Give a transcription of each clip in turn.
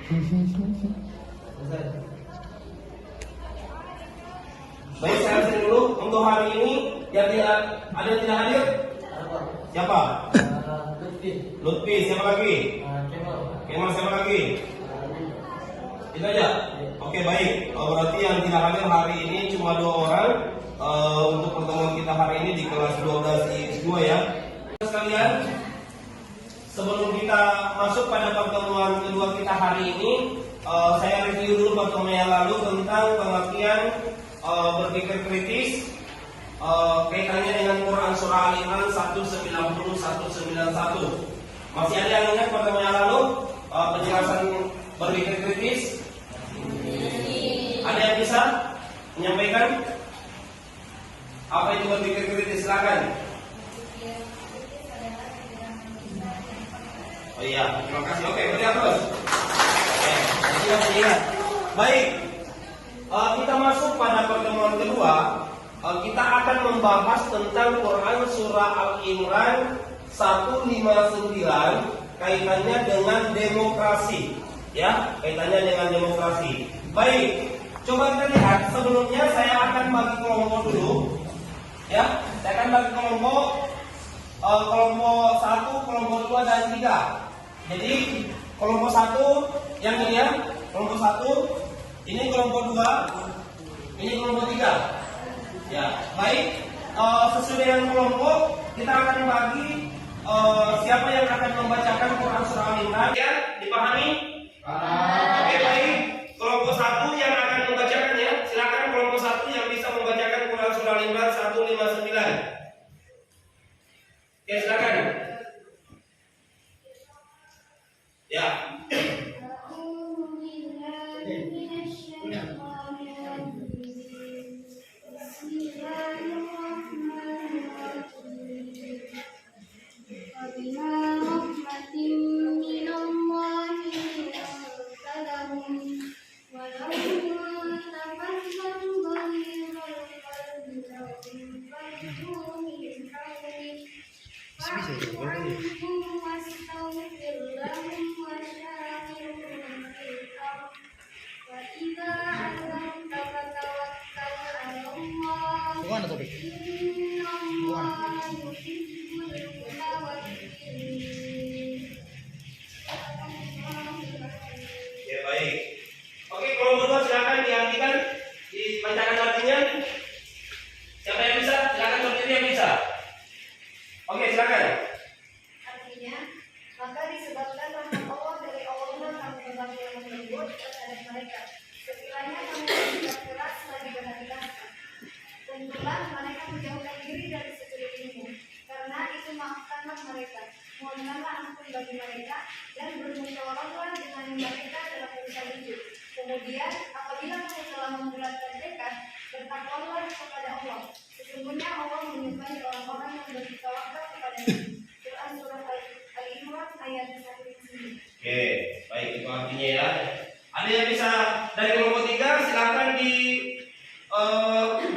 Baik, saya absen dulu. Untuk hari ini yang tidak ada yang tidak hadir. Siapa? Lutfi. Siapa lagi? Kemal. Siapa lagi? Itu aja. Oke, baik. Berarti yang tidak hadir hari ini cuma 2 orang. Untuk pertemuan kita hari ini di kelas 12 IX2 ya. Sekalian, sebelum kita masuk pada pertemuan kedua kita hari ini, saya review dulu pertemuan yang lalu tentang pengertian berpikir kritis kaitannya dengan Quran surah Al-Imran 190-191. Masih ada yang ingat pertemuan yang lalu penjelasan berpikir kritis? Ada yang bisa menyampaikan apa itu berpikir kritis? Silakan. Oh iya, terima kasih. Oke, berlihat terus. Oke, baik. Kita masuk pada pertemuan kedua. Kita akan membahas tentang Quran surah Al-Imran 159 kaitannya dengan demokrasi. Ya, kaitannya dengan demokrasi. Baik, coba kita lihat. Sebelumnya saya akan bagi kelompok dulu. Ya, saya akan bagi kelompok 1, kelompok 2 dan 3. Jadi kelompok 1 yang ini ya, kelompok 1 ini, kelompok 2 ini, kelompok 3. Ya, baik. Sesuai dengan kelompok kita akan bagi siapa yang akan membacakan Quran surah Al-Imran. Ya, dipahami? Oke, baik. Kelompok 1 yang akan membacakan ya, silakan kelompok 1 yang bisa membacakan Quran surah Al-Imran 159. Oke, silakan. Ya. Ya, baik. Oke, kelompok 2 silakan diartikan, dibacakan artinya. Siapa yang bisa? Silakan berdiri yang bisa. Oke, silakan. Artinya, maka disebabkan rahmat Allah dari Allah kamu yang menyebut terhadap mereka. Sekiranya kamu tidak keras lagi berhati-hati. Tentulah mereka menjauhkan diri dari sekelilingmu, karena itu maafkanlah mereka. Mohonkanlah ampun bagi mereka dan bermusyawarahlah dengan mereka dalam urusan itu. Kemudian, apabila kamu telah membulatkan tekad, bertakwalah kepada Allah. Sesungguhnya Allah menyukai orang-orang yang bertawakal kepada-Nya. Quran surah Al-Imran ayat 1. Oke, baik, itu artinya ya. Ada yang bisa dari kelompok 3? Silakan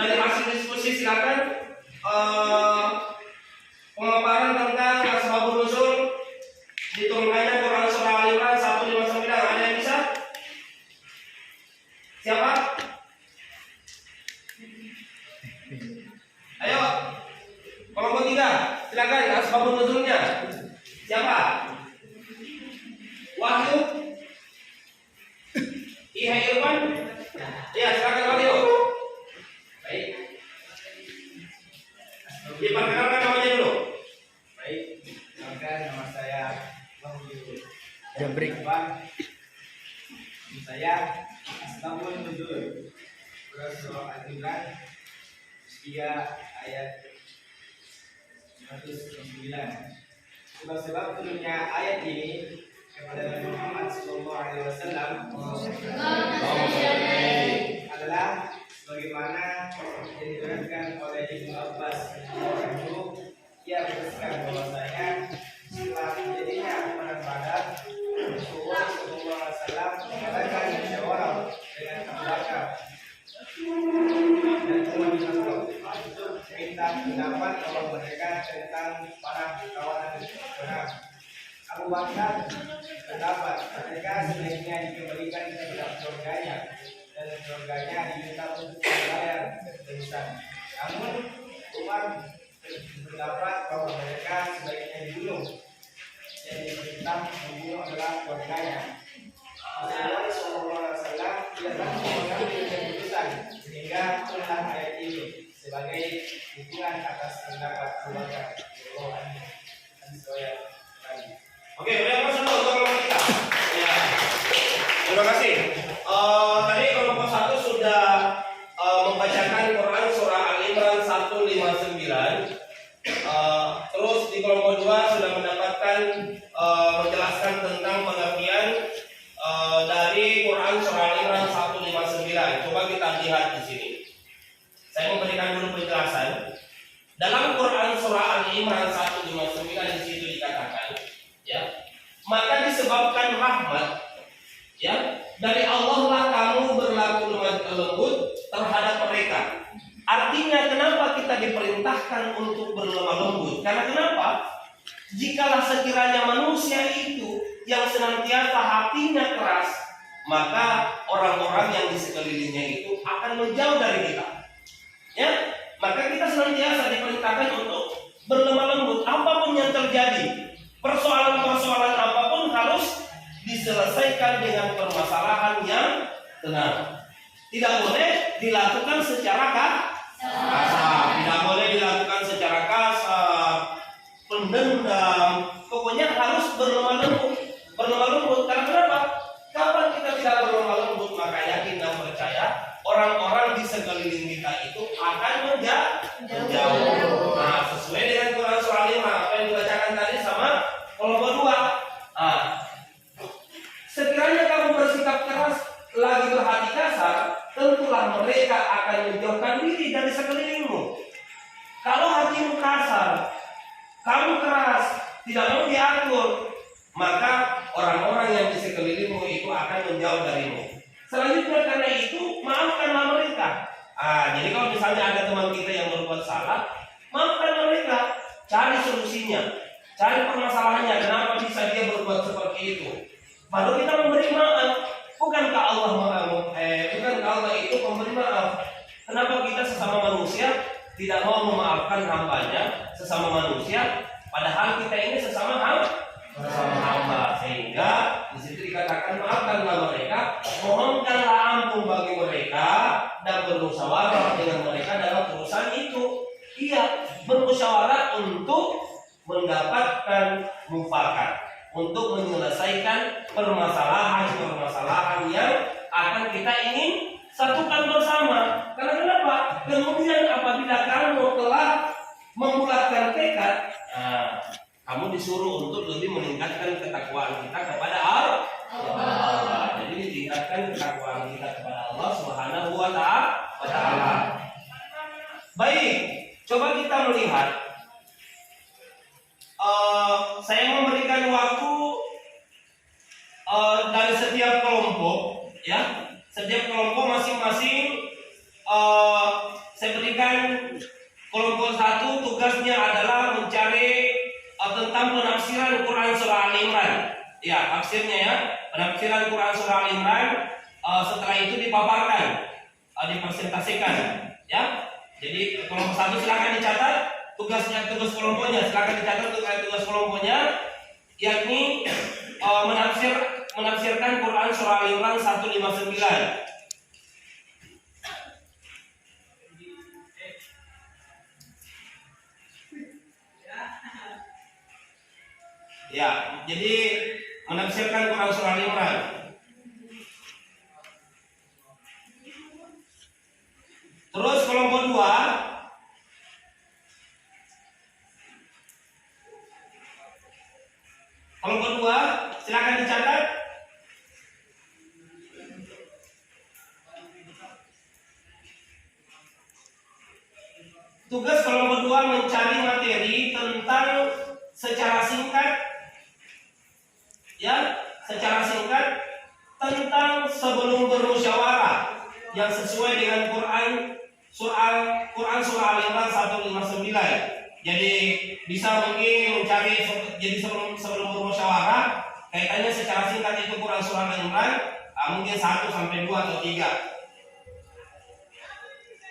dari hasil diskusi silakan pemaparan tentang asbabun nuzul diturunkannya Quran surah Al-Imran 159. Ada yang bisa? Siapa? Ayo, kelompok 3, silakan asbabun nuzulnya. Siapa? Wahyu? Iya, Irfan? Ya, silakan Wahyu. Baik. Diperkenalkan namanya dulu. Baik, maka nama saya Wahyu Jabrik. Saya Asbabun Nuzul surah Al-Imran 3 ayat 109. Sebab turunnya ayat ini kepada Nabi Muhammad SAW adalah sebagaimana yang diterangkan oleh Ibnu Abbas. Ia berpesan bahwasanya setelah terjadinya perang Badar, Rasulullah SAW mengadakan musyawarah dengan Abu Bakar dan Umar bin Khattab untuk minta pendapat oleh mereka tentang para kawanan perang. Abu Bakar berpendapat mereka sebaiknya dikembalikan ke dalam surganya dan surganya diminta untuk membayar dosa. Namun Umar berpendapat bahwa mereka sebaiknya dibunuh dan diperintah membunuh adalah keluarganya. Rasulullah SAW tidak mengambil keputusan sehingga turunlah ayat ini sebagai dukungan atas pendapat Abu Bakar. Oke, udah masuk untuk kelompok kita. Ya, terima kasih. Tadi kelompok 1 sudah membacakan Quran surah Al-Imran 159. Terus di kelompok 2 sudah mendapatkan menjelaskan tentang pengertian dari Quran surah Al-Imran 159. Coba kita lihat di sini. Saya memberikan dulu penjelasan. Dalam Quran surah Al-Imran 159 di situ dikatakan, ya, maka disebabkan rahmat, ya, dari Allah lah kamu berlaku lemah lembut terhadap mereka. Artinya kenapa kita diperintahkan untuk berlemah lembut? Karena kenapa? Jikalau sekiranya manusia itu yang senantiasa hatinya keras, maka orang-orang yang di sekelilingnya itu akan menjauh dari kita. Ya, maka kita senantiasa diperintahkan untuk berlemah lembut. Apapun yang terjadi, persoalan-persoalan apapun harus diselesaikan dengan permasalahan yang tenang. Tidak boleh dilakukan secara kasar, tidak boleh dilakukan secara kasar, pendendam. Pokoknya harus berlemah lembut. Berlemah lembut karena kenapa? Kapan kita tidak berlemah lembut, maka yakin dan percaya orang-orang di sekeliling kita itu akan menjauh. Nah, sesuai dengan Quran surah 5 apa yang dibacakan tadi sama kelompok 2. Nah, sekiranya kamu bersikap keras lagi berhati kasar, tentulah mereka akan menjauhkan diri dari sekelilingmu. Kalau hatimu kasar, kamu keras, tidak mau diatur, maka orang-orang yang di sekelilingmu itu akan menjauh darimu. Selanjutnya karena itu maafkanlah mereka. Jadi kalau misalnya ada teman kita yang berbuat salah, maafkan mereka, cari solusinya, cari permasalahannya, kenapa bisa dia berbuat seperti itu. Baru kita memberi maaf. Bukankah Allah itu memberi maaf? Kenapa kita sesama manusia tidak mau memaafkan hambanya sesama manusia, padahal kita ini sesama hamba. Sehingga di situ dikatakan maafkanlah mereka, mohonkanlah ampun bagi mereka dan bermusyawarah dengan mereka dalam urusan itu. Iya, bermusyawarah untuk mendapatkan mufakat, untuk menyelesaikan permasalahan-permasalahan yang akan kita ingin satukan bersama. Karena kenapa? Kemudian apabila kamu telah membulatkan tekad, kamu disuruh untuk lebih meningkatkan ketakwaan kita kepada Allah. Jadi ditingkatkan ketakwaan kita kepada Allah Subhanahu wa Ta'ala. Baik, coba kita melihat. Saya memberikan waktu dari setiap kelompok, ya, setiap kelompok masing-masing. Saya berikan kelompok 1 tugasnya adalah mencari tentang penafsiran Quran surah Al-Imran. Ya, tafsirnya ya, penafsiran Quran surah Al-Imran. Setelah itu dipaparkan, dipresentasikan, ya. Jadi kelompok 1 silakan dicatat tugas kelompoknya, silakan dicatat tugas kelompoknya, yakni menafsirkan Quran surah Al-Imran 159. Ya, jadi menafsirkan Quran surah Al-Imran. Terus kelompok 2 silakan dicatat. Tugas kelompok 2 mencari materi tentang secara singkat, ya, secara singkat tentang sebelum bermusyawarah yang sesuai dengan Quran surah Al-Imran 159. Jadi bisa mungkin mencari, jadi sebelum bermusyawarah kaitannya secara singkat itu Quran surah Al-Imran, mungkin 1 sampai 2 atau 3.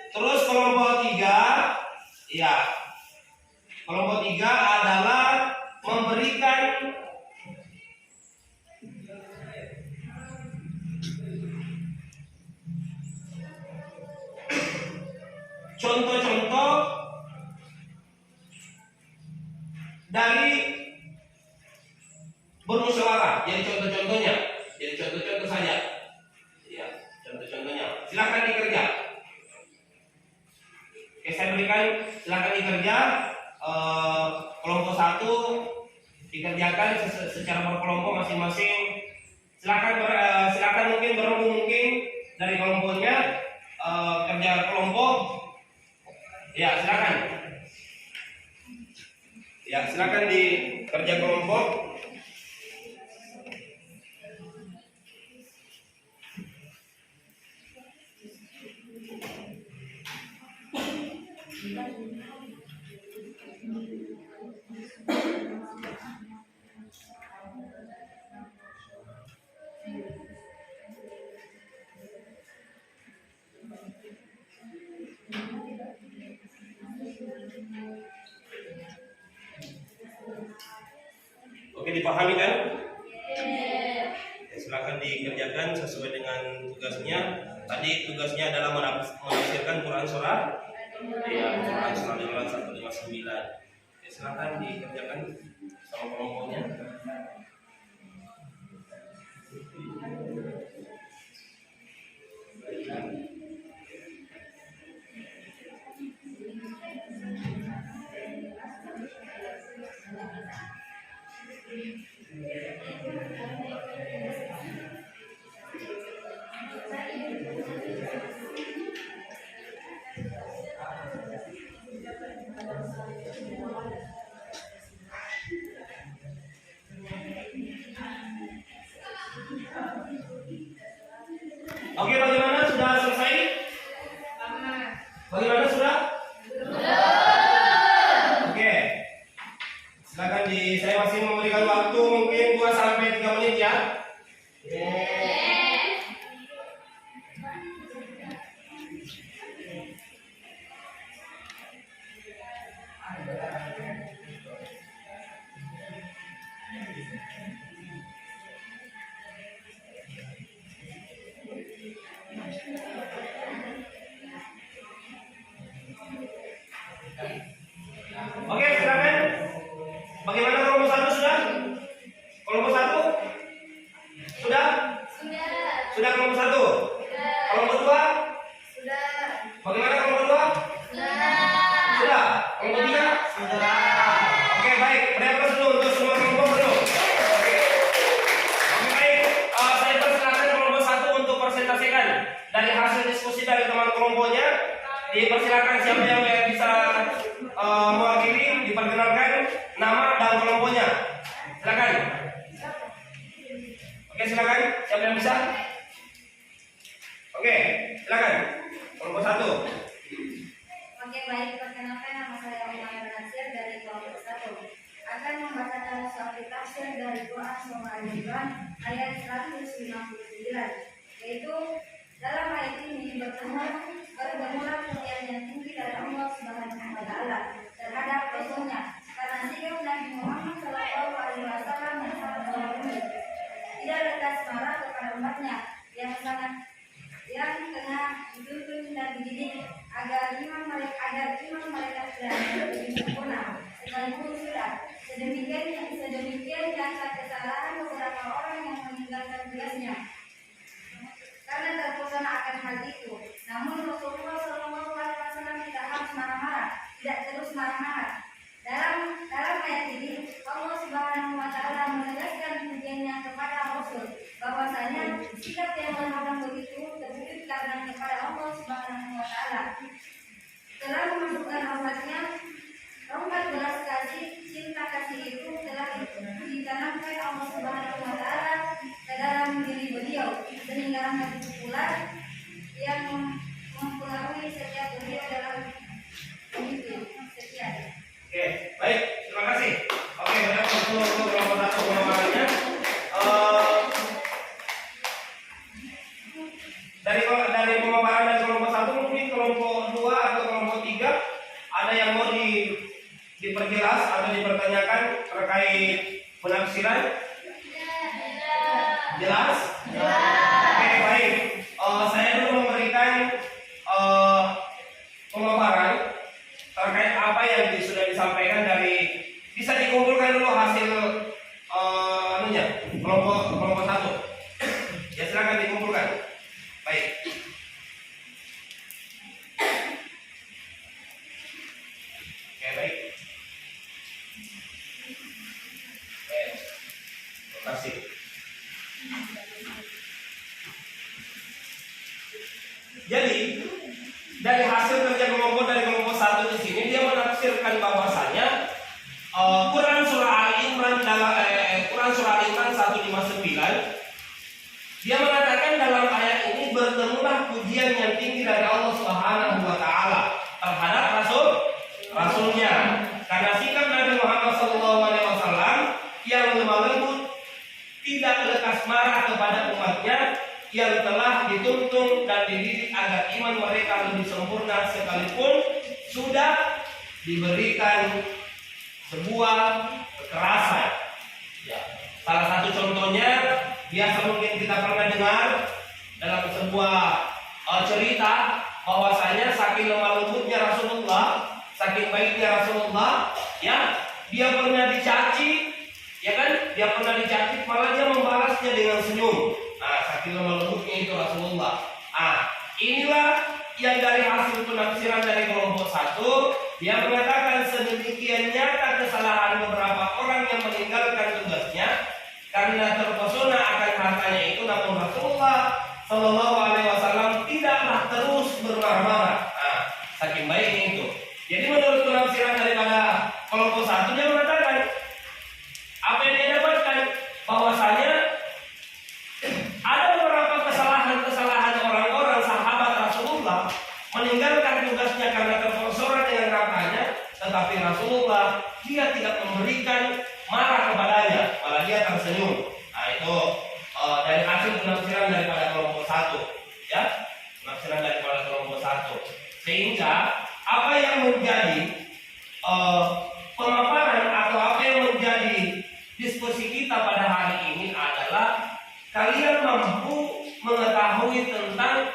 Terus kelompok 3, ya, kelompok 3 adalah memberikan contoh-contoh dari bermusyawarah. Jadi contoh-contohnya, jadi contoh-contoh saja. Ya, contoh-contohnya. Silakan dikerja. Oke, saya berikan, silakan dikerja. Kelompok 1 dikerjakan secara berkelompok masing-masing. Silakan mungkin berembuk mungkin dari kelompoknya, kerja kelompok. Ya, silakan. Ya, silakan dikerja kelompok. Oke, dipahami kan? Ya, silakan dikerjakan sesuai dengan tugasnya. Tadi tugasnya adalah menafsirkan Quran surah, ya, Quran surah Al-Imran 159. Ya, silakan dikerjakan sama kelompoknya. Oke, bagaimana? Sudah selesai? Bagaimana sudah? Oke. Silakan saya masih memberikan waktu mungkin 2 sampai 3 menit ya. Oke, silakan. Bagaimana kelompok 1 sudah? Kelompok 1? Sudah? Sudah kelompok 1? Kelompok 2? Bagaimana kelompok 2? Sudah? Kelompok 3? Oke, baik. Berapa dulu untuk semua kelompok dulu? Oke, baik. Saya persilakan kelompok 1 untuk presentasikan dari hasil diskusi dari teman kelompoknya. Dipersilakan siapa yang bisa mewakili, diperkenalkan nama dan kelompoknya. Silakan. Oke, silakan. Siapa yang bisa? Oke, silakan. Kelompok 1. Oke, baik, perkenalkan nama saya Umayyah Nasir dari kelompok 1. Akan membacakan suatu tafsir dari Quran surah Al-Imran ayat 159, yaitu dalam ayat ini bergemulah kemuliaan yang tinggi dari Allah Subhanahu wa Ta'ala terhadap Rasulnya, karena sikap Nabi Muhammad Shallallahu Alaihi Wasallam yang sangat berani, tidak lekas marah kepada umatnya yang tengah dituntun dan dididik agar iman mereka tidak lebih sempurna, sekalipun sudah sedemikian cacat kesalahan beberapa orang yang meninggalkan tugasnya karena terpesona akan hal itu. Namun Rasulullah SAW tidak harus marah-marah, tidak terus marah-marah. Dalam ayat ini Allah Subhanahu wa Ta'ala menegaskan pujiannya kepada Rasul bahwasanya sikap yang menghadang begitu terwujud karena kepada Allah Subhanahu wa Ta'ala telah memasukkan rahmatnya. Rahmat belas kasih, cinta kasih itu telah ditanamkan Allah Subhanahu wa Ta'ala ke dalam diri beliau, sehingga rahmat itu pula yang mempengaruhi setiap beliau dalam hidup. Sekian. Oke, diperjelas atau dipertanyakan terkait penafsiran? Jelas? Oke, baik. Saya dulu memberikan pemaparan terkait apa yang sudah disampaikan dari, bisa dikumpulkan dulu hasil kelompok satu. Ya, silakan dikumpulkan. Baik. Oke, baik. Terima kasih. Jadi dari hasil kerja kelompok dari kelompok satu di sini, dia menafsirkan bahwasanya Quran surah Al-Imran Quran surah Al-Imran 159, dia mengatakan dalam ayat ini bertemulah pujian yang tinggi dari Allah Subhanahu wa taala terhadap rasulnya, karena sikap Nabi Muhammad SAW yang lemah lembut, tidak lekas marah kepada umatnya yang telah dituntun dan dididik agar iman mereka lebih sempurna sekalipun sudah diberikan sebuah kekerasan. Ya. Salah satu contohnya, biasa mungkin kita pernah dengar dalam sebuah cerita bahwasanya saking lemah lembutnya Rasulullah, saking baiknya Rasulullah, ya, dia pernah dicaci, ya kan? Dia pernah dicaci, malah dia membalasnya dengan senyum. Nah, saking lemah lembutnya itu Rasulullah. Inilah yang dari hasil penafsiran dari kelompok satu, dia mengatakan sedemikian nyata kesalahan beberapa orang yang meninggalkan tugasnya karena terpesona akan hartanya itu, namun Rasulullah Shallallahu Alaihi Wasallam tidaklah terus bermarah-marah. Saking baiknya itu. Jadi menurut penafsiran daripada kelompok satu, dia mengatakan apa yang dia dapatkan, bahwasanya ada beberapa kesalahan orang-orang sahabat Rasulullah meninggalkan tugasnya karena terpesona dengan hartanya, tetapi Rasulullah dia tidak memberikan marah kepadanya, malah dia tersenyum. Nah, itu dari hasil penafsiran daripada kelompok satu, ya, penafsiran daripada kelompok satu. Sehingga apa yang menjadi pemaparan atau apa yang menjadi diskusi kita pada hari ini adalah kalian mampu mengetahui tentang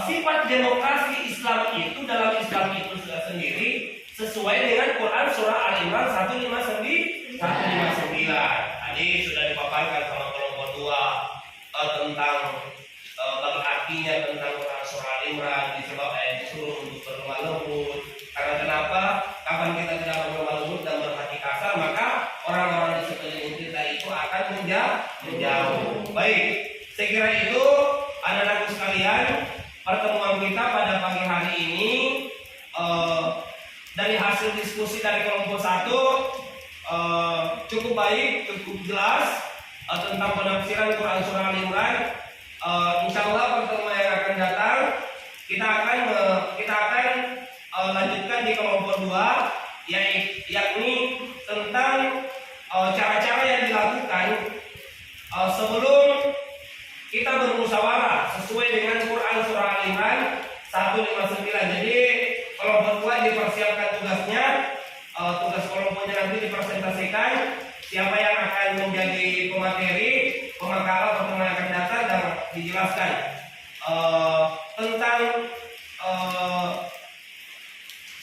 sifat demokrasi Islam itu dalam Islam itu sendiri sesuai dengan Quran surah Al-Imran 159. Tadi sudah dipaparkan sama kelompok 2 tentang berartinya tentang Quran surah Al-Imran disuruh untuk berlemah lembut. Karena kenapa? Kapan kita tidak berlemah lembut dan berhati kasar, maka orang-orang di sekeliling kita itu akan menjauh. Baik, saya kira itu anak-anakku sekalian, pertemuan kita pada pagi hari ini dari hasil diskusi dari kelompok satu cukup baik, cukup jelas tentang penafsiran Quran surah Al-Imran. Insya Allah pertemuan yang akan datang kita akan lanjutkan di kelompok 2, yakni tentang cara-cara yang dilakukan sebelum kita bermusyawarah sesuai dengan Quran surah Al-Imran 159. Jadi kelompok 2 dipersiapkan tugasnya, tugas kelompoknya nanti dipresentasikan siapa yang akan menjadi pemateri, pemakaran pertemuan yang akan datang, dan dijelaskan tentang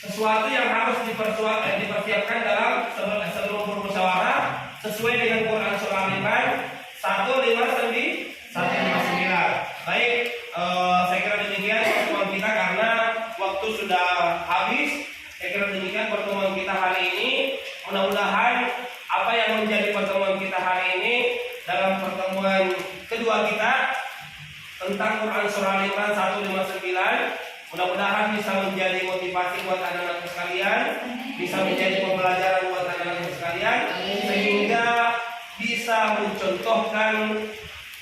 sesuatu yang harus dipersiapkan dalam sebelum bermusyawarah sesuai dengan Quran surah Al-Imran 159. Baik, saya kira demikian pertemuan kita karena waktu sudah habis. Saya kira demikian pertemuan kita hari ini. Mudah-mudahan apa yang menjadi pertemuan kita hari ini dalam pertemuan kedua kita tentang Quran surah Al-Imran 159, mudah-mudahan bisa menjadi motivasi buat anak-anak sekalian, bisa menjadi pembelajaran buat anak-anak sekalian, sehingga bisa mencontohkan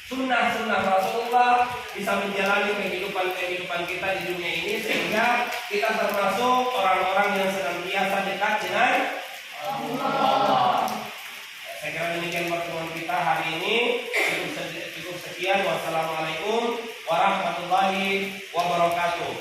sunnah-sunnah Rasulullah, bisa menjalani kehidupan kita di dunia ini, sehingga kita termasuk orang-orang yang senantiasa dekat dengan Allah. Saya kira demikian pertemuan kita hari ini. Cukup sekian. Wassalamualaikum warahmatullahi wabarakatuh.